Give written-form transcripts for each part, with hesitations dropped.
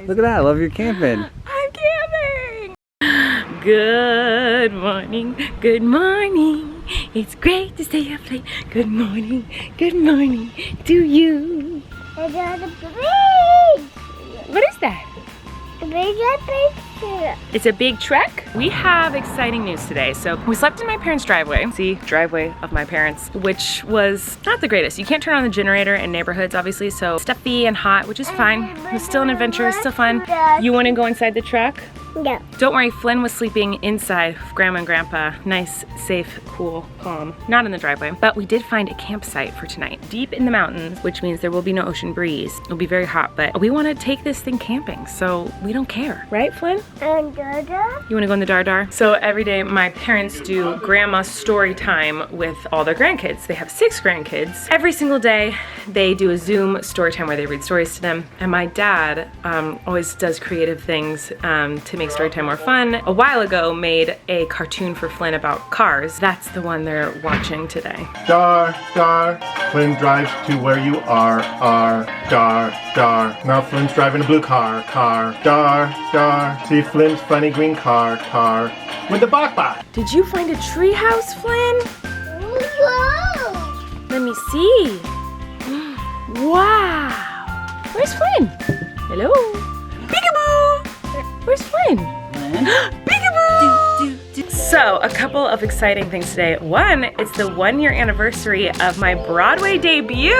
Look at that, I love your camping. I'm camping! Good morning, good morning. It's great to stay up late. Good morning to you. I got a bridge. What is that? A big. It's a big trek. We have exciting news today. So we slept in my parents' driveway. See, driveway of my parents, which was not the greatest. You can't turn on the generator in neighborhoods, obviously, so stuffy and hot, which is fine. It was still an adventure, still fun. You want to go inside the truck? No. Don't worry, Flynn was sleeping inside with Grandma and Grandpa. Nice, safe, cool, calm. Not in the driveway. But we did find a campsite for tonight, deep in the mountains, which means there will be no ocean breeze. It'll be very hot, but we want to take this thing camping, so we don't care. Right, Flynn? And Dada? You want to go in the Dar? So every day my parents do grandma's story time with all their grandkids. They have 6 grandkids. Every single day they do a Zoom story time where they read stories to them. And my dad always does creative things to make story time more fun. A while ago made a cartoon for Flynn about cars. That's the one they're watching today. Dar, Flynn drives to where you are, Dar. Now Flynn's driving a blue car, Dar. See Flynn's funny green car, with the bok. Did you find a tree house, Flynn? Whoa! Let me see. Wow. Where's Flynn? Hello. Peekaboo. Where's Flynn? Peekaboo. So, a couple of exciting things today. One, it's the 1-year anniversary of my Broadway debut.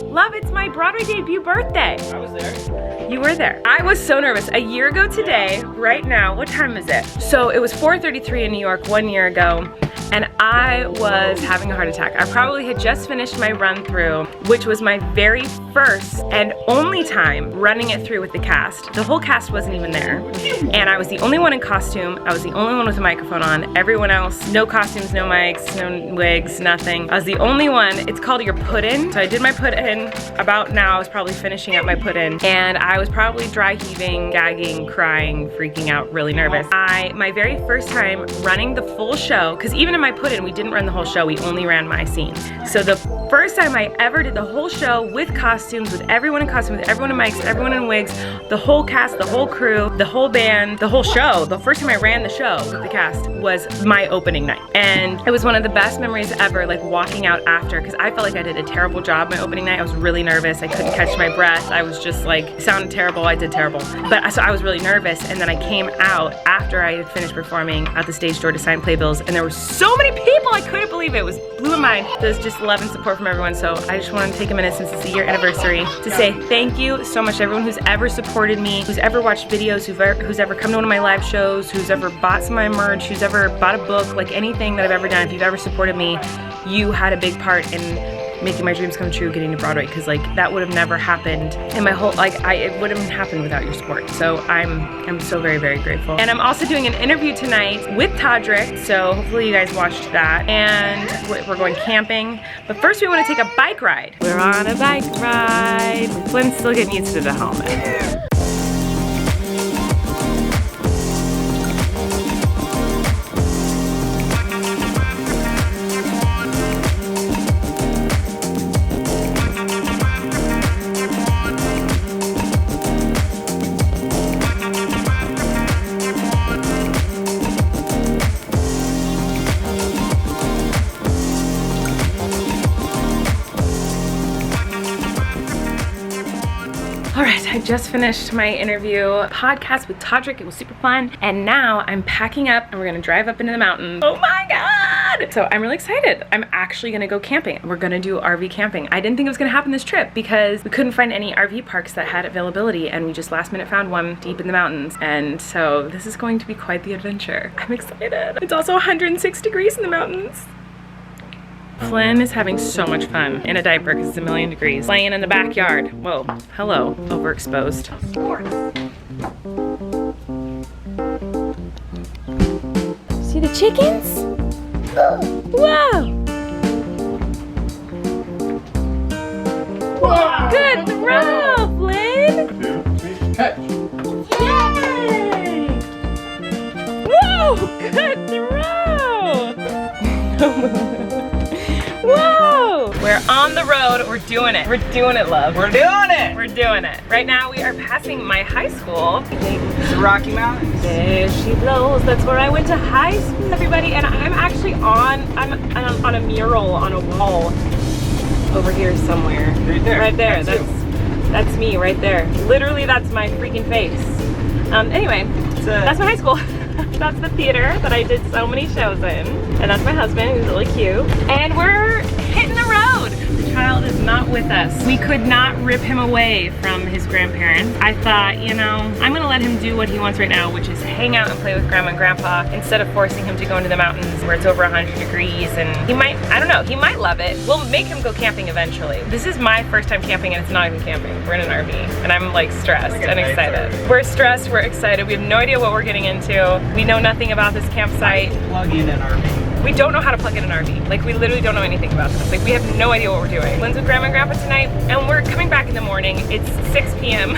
Love, it's my Broadway debut birthday. I was there. You were there. I was so nervous. A year ago today, right now, what time is it? So it was 4:33 in New York 1 year ago, and I was having a heart attack. I probably had just finished my run through, which was my very first and only time running it through with the cast. The whole cast wasn't even there, and I was the only one in costume. I was the only one with a microphone on. Everyone else, no costumes, no mics, no wigs, nothing. I was the only one. It's called your put-in. So I did my put-in. About now, I was probably finishing up my put-in, and I was probably dry heaving, gagging, crying, freaking out, really nervous. My very first time running the full show, because even in my put-in, we didn't run the whole show, we only ran my scenes. So the first time I ever did the whole show with costumes, with everyone in costume, with everyone in mics, everyone in wigs, the whole cast, the whole crew, the whole band, the whole show, the first time I ran the show with the cast was my opening night. And it was one of the best memories ever, like walking out after, because I felt like I did a terrible job my opening night. I was really nervous, I couldn't catch my breath, I was just like, sounded terrible, I did terrible. But so I was really nervous, and then I came out after I had finished performing at the stage door to sign playbills, and there were so many people, I couldn't believe it. It was blew my mind. There's just love and support from everyone, so I just wanted to take a minute since it's the year anniversary to say thank you so much to everyone who's ever supported me, who's ever watched videos, who's ever come to one of my live shows, who's ever bought some of my merch, who's ever bought a book, like anything that I've ever done. If you've ever supported me, you had a big part in making my dreams come true, getting to Broadway, because like that would have never happened in my whole, it wouldn't have happened without your support. So I'm so very, very grateful. And I'm also doing an interview tonight with Todrick, so hopefully you guys watched that. And we're going camping, but first we want to take a bike ride. We're on a bike ride. Flynn's still getting used to the helmet. I just finished my interview podcast with Todrick. It was super fun. And now I'm packing up and we're gonna drive up into the mountains. Oh my God! So I'm really excited. I'm actually gonna go camping. We're gonna do RV camping. I didn't think it was gonna happen this trip because we couldn't find any RV parks that had availability, and we just last minute found one deep in the mountains. And so this is going to be quite the adventure. I'm excited. It's also 106 degrees in the mountains. Flynn is having so much fun in a diaper because it's 1,000,000 degrees. Playing in the backyard. Whoa, hello, overexposed. See the chickens? Whoa! Whoa. Good throw, Flynn! Catch. Yay! Whoa! Good throw! Whoa! We're on on the road. We're doing it. We're doing it, love. We're doing it! We're doing it. Right now we are passing my high school. The Rocky Mountains. There she blows. That's where I went to high school, everybody. And I'm actually on a mural on a wall over here somewhere. Right there. Right there. That's That's me right there. Literally, that's my freaking face. Anyway, that's my high school. That's the theater that I did so many shows in. And that's my husband, who's really cute. And we're hitting the road. The child is not with us. We could not rip him away from his grandparents. I thought, you know, I'm gonna let him do what he wants right now, which is hang out and play with grandma and grandpa instead of forcing him to go into the mountains where it's over 100 degrees. And he might, I don't know, he might love it. We'll make him go camping eventually. This is my first time camping and it's not even camping. We're in an RV and I'm like stressed and excited. We're stressed, we're excited. We have no idea what we're getting into. We know nothing about this campsite. Plug in an RV. We don't know how to plug in an RV. Like, we literally don't know anything about this. Like, we have no idea what we're doing. Lynn's with grandma and grandpa tonight, and we're coming back in the morning. It's 6 p.m.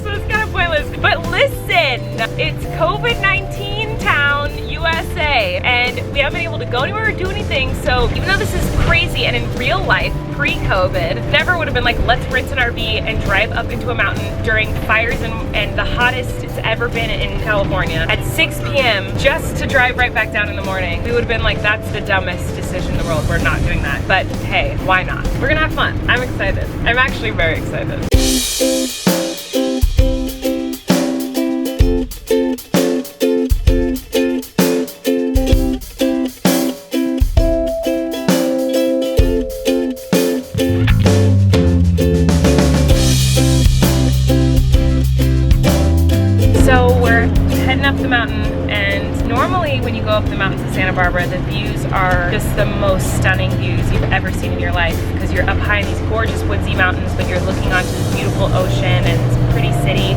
So it's kind of pointless. But listen, it's COVID-19 town, USA, and we haven't been able to go anywhere or do anything. So even though this is crazy, and in real life, pre-COVID, never would have been like, let's rent an RV and drive up into a mountain during fires and the hottest it's ever been in California at 6 p.m. just to drive right back down in the morning. We would have been like, that's the dumbest decision in the world. We're not doing that. But hey, why not? We're gonna have fun. I'm excited. I'm actually very excited. Up the mountain, and normally when you go up the mountains of Santa Barbara, the views are just the most stunning views you've ever seen in your life, because you're up high in these gorgeous woodsy mountains, but you're looking onto this beautiful ocean and this pretty city.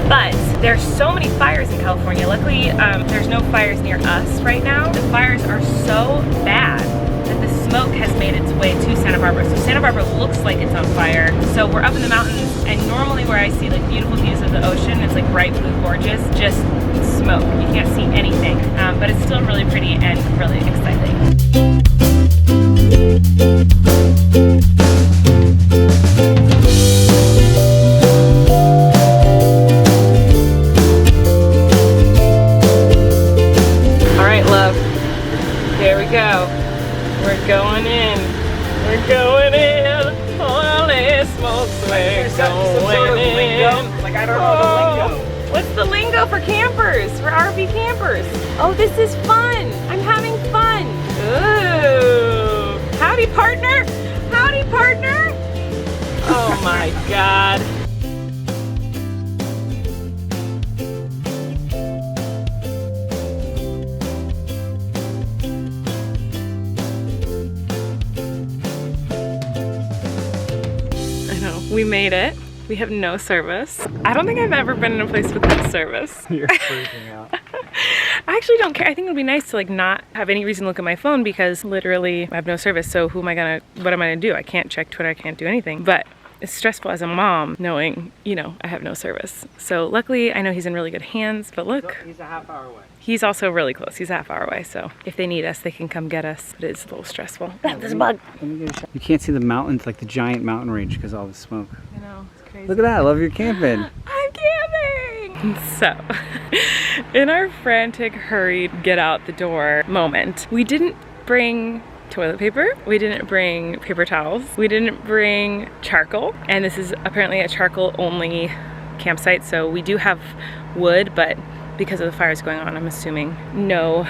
But there's so many fires in California. Luckily, there's no fires near us right now. The fires are so bad that the smoke has made its way to Santa Barbara. So Santa Barbara looks like it's on fire. So we're up in the mountains, and normally where I see like beautiful views of the ocean, it's like bright blue, gorgeous, just smoke. You can't see anything, but it's still really pretty and really exciting. All right, love, here we go. We're going in. We're going in. Holy smokes, we're going in. Like, I don't know the lingo. What's the lingo for campers, for RV campers? Oh, this is fun. I'm having fun. Ooh. Howdy, partner. Howdy, partner. Oh my God. I know, we made it. We have no service. I don't think I've ever been in a place with no service. You're freaking out. I actually don't care. I think it would be nice to like not have any reason to look at my phone because literally I have no service. So what am I gonna do? I can't check Twitter, I can't do anything. But it's stressful as a mom knowing, you know, I have no service. So luckily I know he's in really good hands, but look. He's a half hour away. He's also really close. He's a half hour away. So if they need us, they can come get us. But it's a little stressful. There's a bug. You can't see the mountains, like the giant mountain range because of all the smoke. I know, it's crazy. Look at that, I love your camping. I'm camping! So, in our frantic, hurried, get out the door moment, we didn't bring toilet paper, we didn't bring paper towels, we didn't bring charcoal, and this is apparently a charcoal only campsite, so we do have wood, but because of the fires going on, I'm assuming no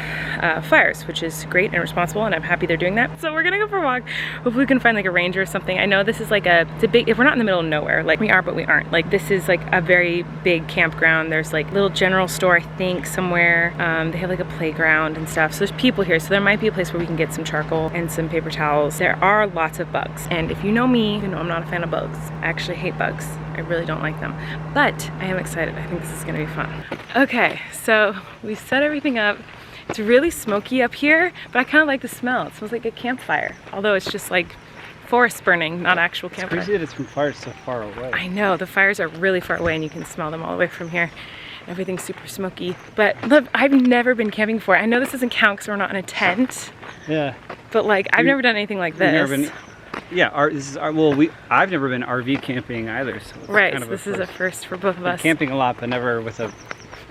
fires, which is great and responsible, and I'm happy they're doing that. So we're gonna go for a walk. Hopefully we can find like a ranger or something. I know this is like it's a big, if we're not in the middle of nowhere, like we are, but we aren't. Like this is like a very big campground. There's like a little general store, I think, somewhere. They have like a playground and stuff. So there's people here. So there might be a place where we can get some charcoal and some paper towels. There are lots of bugs. And if you know me, you know I'm not a fan of bugs. I actually hate bugs. I really don't like them. But I am excited. I think this is gonna be fun. Okay, so we set everything up. It's really smoky up here, but I kind of like the smell. It smells like a campfire. Although it's just like forest burning, not actual campfire. It's crazy that it's from fires so far away. I know, the fires are really far away and you can smell them all the way from here. Everything's super smoky. But look, I've never been camping before. I know this doesn't count because we're not in a tent. Yeah. But like, I've never done anything like this. Yeah, this is our, I've never been RV camping either. So it's Right, kind so of this is a first for both of Been us. camping a lot, but never with a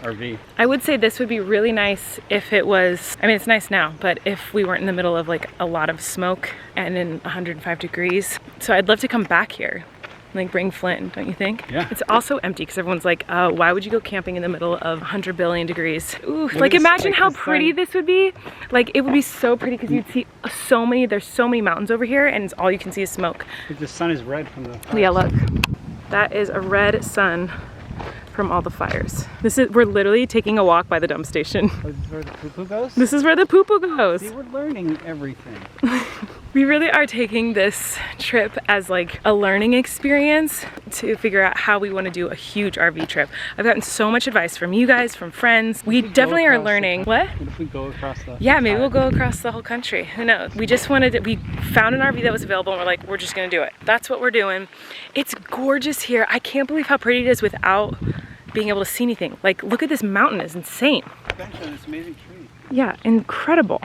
RV. I would say this would be really nice if it was, I mean it's nice now, but if we weren't in the middle of like a lot of smoke and in 105 degrees. So I'd love to come back here. Like bring Flint, don't you think? Yeah. It's also empty because everyone's like, why would you go camping in the middle of 100 billion degrees? Ooh, Look like at this, imagine like how the pretty sun. this would be. Like it would be so pretty because you'd see there's so many mountains over here and all you can see is smoke. Like the sun is red from the fires. Yeah, look. That is a red sun from all the fires. We're literally taking a walk by the dump station. Oh, this is where the poo-poo goes? This is where the poo-poo goes. See, we're learning everything. We really are taking this trip as like a learning experience to figure out how we want to do a huge RV trip. I've gotten so much advice from you guys, from friends. We definitely are learning. What? What if we go across the... Yeah, maybe we'll go across the whole country. Who knows? We just wanted to, we found an RV that was available and we're like, we're just gonna do it. That's what we're doing. It's gorgeous here. I can't believe how pretty it is without being able to see anything. Like, look at this mountain, it's insane. Bench on this amazing tree. Yeah, incredible.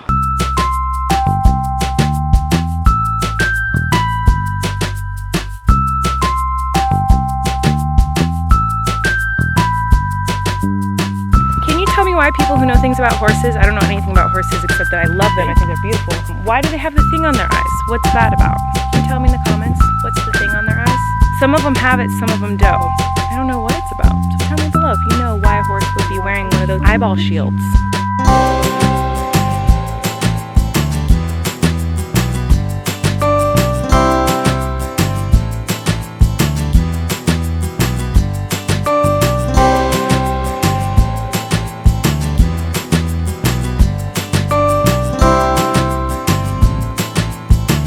Can you tell me why people who know things about horses, I don't know anything about horses except that I love them, I think they're beautiful. Why do they have the thing on their eyes? What's that about? Can you tell me in the comments what's the thing on their eyes? Some of them have it, some of them don't. I don't know what it's about. So tell me below if you know why a horse would be wearing one of those eyeball shields.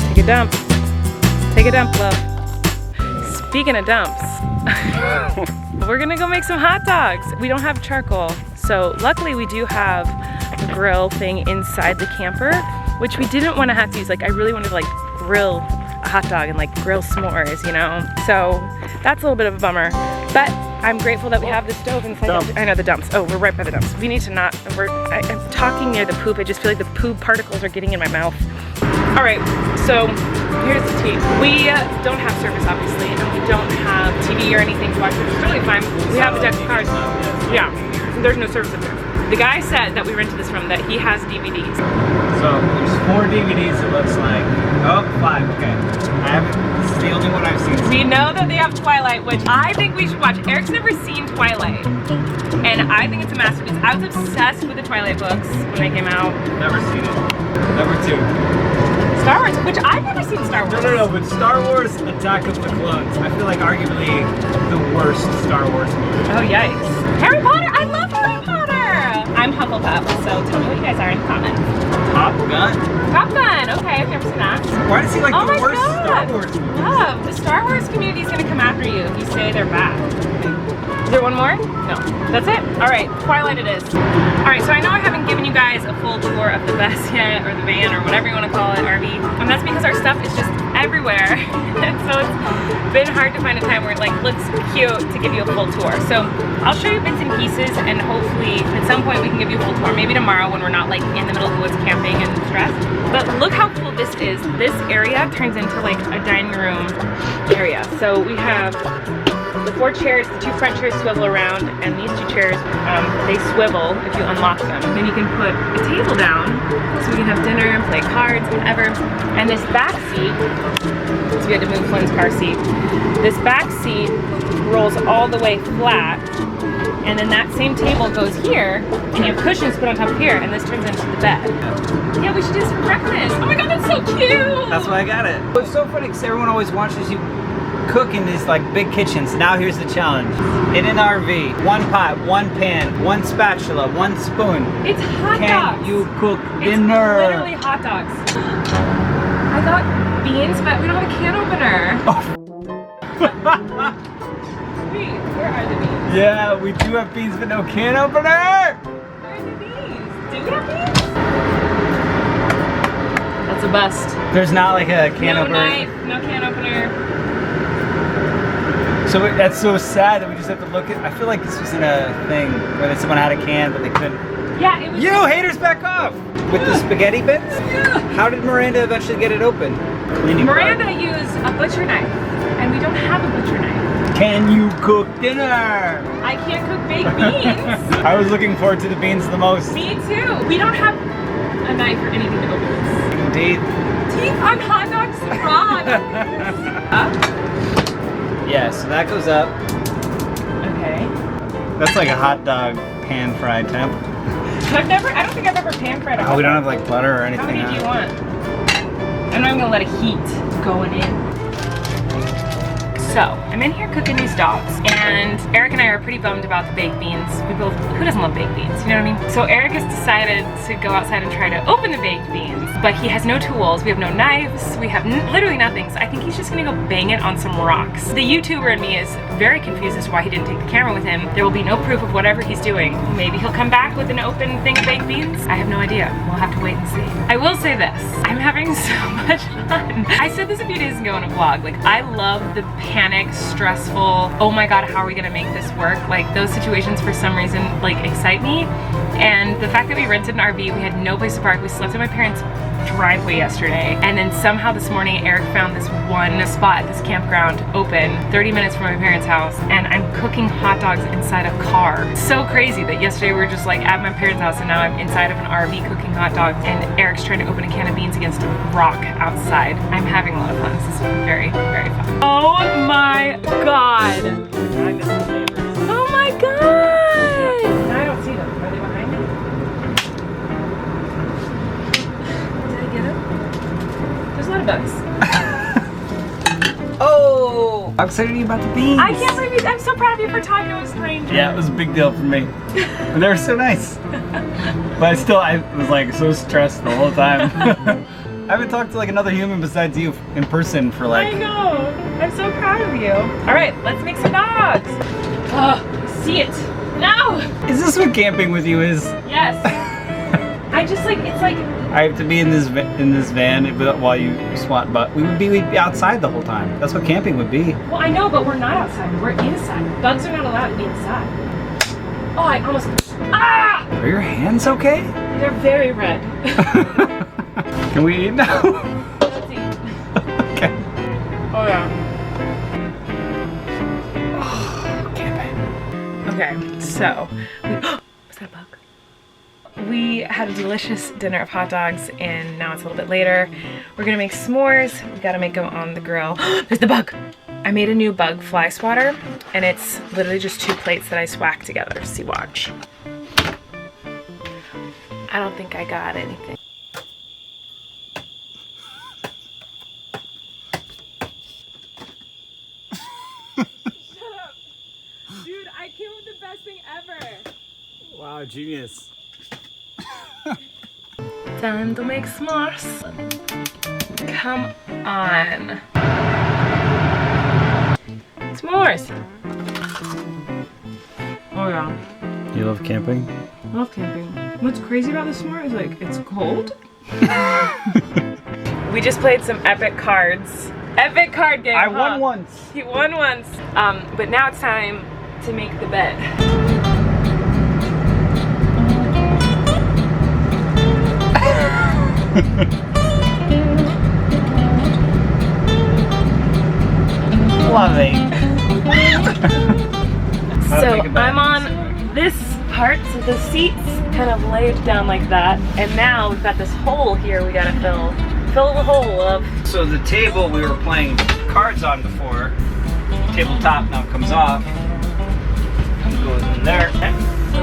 Take a dump. Take a dump, love. Speaking of dumps, we're gonna go make some hot dogs. We don't have charcoal, so luckily we do have a grill thing inside the camper, which we didn't want to have to use. Like I really wanted to like grill a hot dog and like grill s'mores, you know? So that's a little bit of a bummer, but I'm grateful that we have the stove inside. I know the dumps. Oh, we're right by the dumps. We need to not, I'm talking near the poop. I just feel like the poop particles are getting in my mouth. All right, so here's the tea. We don't have service, obviously, and we don't have TV or anything to watch, which is totally fine. We have a deck of cards. Yeah, there's no service up there. The guy said that we rented this from that he has DVDs. So there's 4 DVDs it looks like. Oh, 5, okay. This is the only one I've seen. We know that they have Twilight, which I think we should watch. Eric's never seen Twilight, and I think it's a masterpiece. I was obsessed with the Twilight books when they came out. Never seen it. Number 2. Star Wars, which I've never seen Star Wars. No, but Star Wars Attack of the Clones. I feel like arguably the worst Star Wars movie. Oh, yikes. Harry Potter, I love Harry Potter. I'm Hufflepuff, so tell me what you guys are in the comments. Top Gun? Top Gun, okay, I've never seen that. Why does he like Oh the my worst God. Star Wars movies? Love, the Star Wars community is gonna come after you if you say they're bad. Is there one more? No. That's it? All right, Twilight it is. All right, so I know I haven't given you guys a full tour of the bus yet, or the van, or whatever you want to call it, RV. And that's because our stuff is just everywhere. And so it's been hard to find a time where it like looks cute to give you a full tour. So I'll show you bits and pieces, and hopefully at some point we can give you a full tour. Maybe tomorrow when we're not like in the middle of the woods camping and stressed. But look how cool this is. This area turns into like a dining room area. So we have the 4 chairs, the 2 front chairs swivel around, and these 2 chairs, they swivel if you unlock them. Then you can put a table down, so we can have dinner and play cards, whatever. And this back seat, so we had to move Flynn's car seat. This back seat rolls all the way flat, and then that same table goes here, and you have cushions put on top of here, and this turns into the bed. Yeah, we should do this for breakfast. Oh my God, that's so cute! That's why I got it. It's so funny because everyone always watches you cook in these like big kitchens. Now here's the challenge. In an RV, 1 pot, 1 pan, 1 spatula, 1 spoon. It's hot Can dogs. you cook It's dinner? literally hot dogs. I got beans, but we don't have a can opener. Wait, where are the beans? Yeah, we do have beans, but no can opener. Where are the beans? Do we have beans? That's a bust. There's not like a can No opener. knife, no can opener. So that's so sad that we just have to look at. I feel like this was in a thing where someone had a can, but they couldn't. Yeah, it was. You haters, back off! With the spaghetti bits? Yeah. How did Miranda eventually get it open? cleaning Miranda used a butcher knife, and we don't have a butcher knife. Can you cook dinner? I can't cook baked beans. I was looking forward to the beans the most. Me too. We don't have a knife or anything to open this. Indeed. Teeth on hot dogs raw. Yeah, so that goes up. Okay. That's like a hot dog pan fried temp. I don't think I've ever pan fried a hot Oh, we don't dog. have like butter or anything. How many do you on it. want? I'm not even gonna let a heat going in. So, I'm in here cooking these dogs, and Eric and I are pretty bummed about the baked beans. We both, who doesn't love baked beans, you know what I mean? So Eric has decided to go outside and try to open the baked beans, but he has no tools, we have no knives, we have literally nothing, so I think he's just gonna go bang it on some rocks. The YouTuber in me is very confused as to why he didn't take the camera with him. There will be no proof of whatever he's doing. Maybe he'll come back with an open thing of baked beans? I have no idea. We'll have to wait and see. I will say this, I'm having so much fun. I said this a few days ago in a vlog, like I love the panic, stressful, oh my god, how are we gonna make this work? Like those situations for some reason like excite me. And the fact that we rented an RV, we had no place to park, we slept in my parents' driveway yesterday, and then somehow this morning Eric found this one spot at this campground open 30 minutes from my parents' house, and I'm cooking hot dogs inside a car. So crazy that yesterday we were just like at my parents' house, and now I'm inside of an RV cooking hot dogs, and Eric's trying to open a can of beans against a rock outside. I'm having a lot of fun. This is very, very fun. Oh my god! Oh my god! Now I don't see them. Are they behind me? Did I get them? There's a lot of bugs. Oh! I'm excited about the beans. I can't believe you. I'm so proud of you for talking to a stranger. Yeah, it was a big deal for me. But they were so nice. But I was like so stressed the whole time. I haven't talked to like another human besides you in person for like... I know. I'm so proud of you. All right, let's make some dogs. Oh, see it. No! Is this what camping with you is? Yes. I just like, it's like... I have to be in this van while you swat butt. We'd be outside the whole time. That's what camping would be. Well, I know, but we're not outside. We're inside. Bugs are not allowed to be inside. Oh, I almost... Ah! Are your hands okay? They're very red. Can we eat now? Let's eat. Okay. Oh, yeah. Camping. Okay, so... Was that a bug? We had a delicious dinner of hot dogs, and now it's a little bit later. We're gonna make s'mores. We gotta make them on the grill. There's the bug! I made a new bug fly swatter, and it's literally just 2 plates that I swacked together. See, watch. I don't think I got anything. Shut up! Dude, I came up with the best thing ever! Wow, genius. Time to make s'mores. Come on. S'mores. Oh yeah. You love camping? I love camping. What's crazy about the s'more is like, it's cold. We just played some epic cards. Epic card game, I won once. He won once. But now it's time to make the bed. Loving. So I'm on this part, so the seats kind of laid down like that, and now we've got this hole here we gotta fill the hole up. So the table we were playing cards on before, tabletop now comes off, goes in there.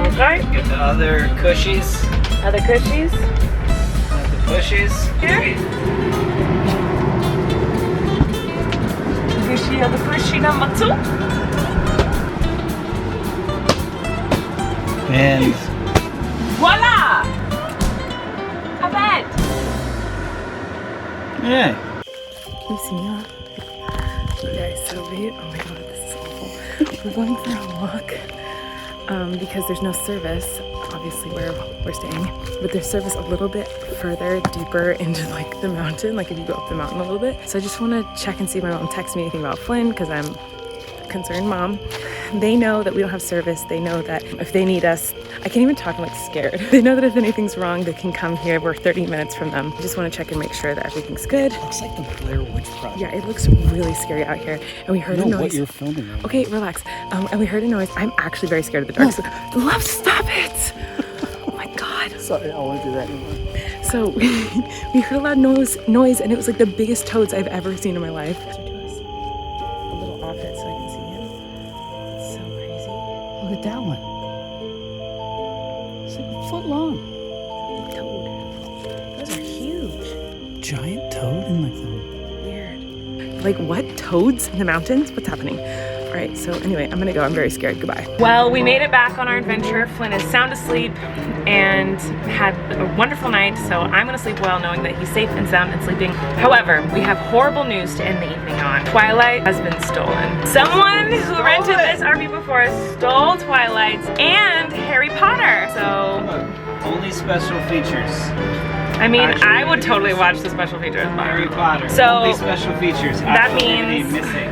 Okay. Get the other cushies. Other cushies. The pushies. Here. Cushy of the cushy number 2. And Voila! A bed! yeah. Can you see me now? Okay, so oh my god, this is awful. We're going for a walk because there's no service, obviously where we're staying, but there's service a little bit further, deeper into like the mountain, like if you go up the mountain a little bit. So I just want to check and see if my mom texts me anything about Flynn, because I'm a concerned mom. they know that we don't have service. They know that if they need us, I can't even talk, I'm like scared. They know that if anything's wrong, they can come here. We're 30 minutes from them. I just want to check and make sure that everything's good. Looks like the Blair Witch Project. Yeah, it looks really scary out here. And we heard a noise. What you're filming right Okay, relax. And we heard a noise. I'm actually very scared of the dark. So, love, stop it! Oh my God. Sorry, I won't do that anymore. So we heard a loud noise, and it was like the biggest toads I've ever seen in my life. To us, a little off it so I can see him. It's so crazy. Look at that one. It's like a foot long. Toad. Those are huge. Giant toad in like the... Weird. Like what? Toads in the mountains? What's happening? All right, so anyway, I'm gonna go. I'm very scared. Goodbye. Well, we made it back on our adventure. Flynn is sound asleep and had a wonderful night, so I'm gonna sleep well knowing that he's safe and sound and sleeping. However, we have horrible news to end the evening on. Twilight has been stolen. Someone who rented this RV before us stole Twilight and Harry Potter. So, Only special features. I mean, Actually, I would totally watch the special features. Harry Potter. So, only special features. that Actual means- DVD missing.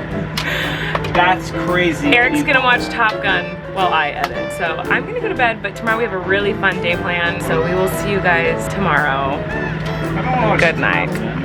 That's crazy. Eric's gonna watch Top Gun while I edit. So I'm gonna go to bed, but tomorrow we have a really fun day planned. So we will see you guys tomorrow. I don't wanna watch Good night. Top Gun.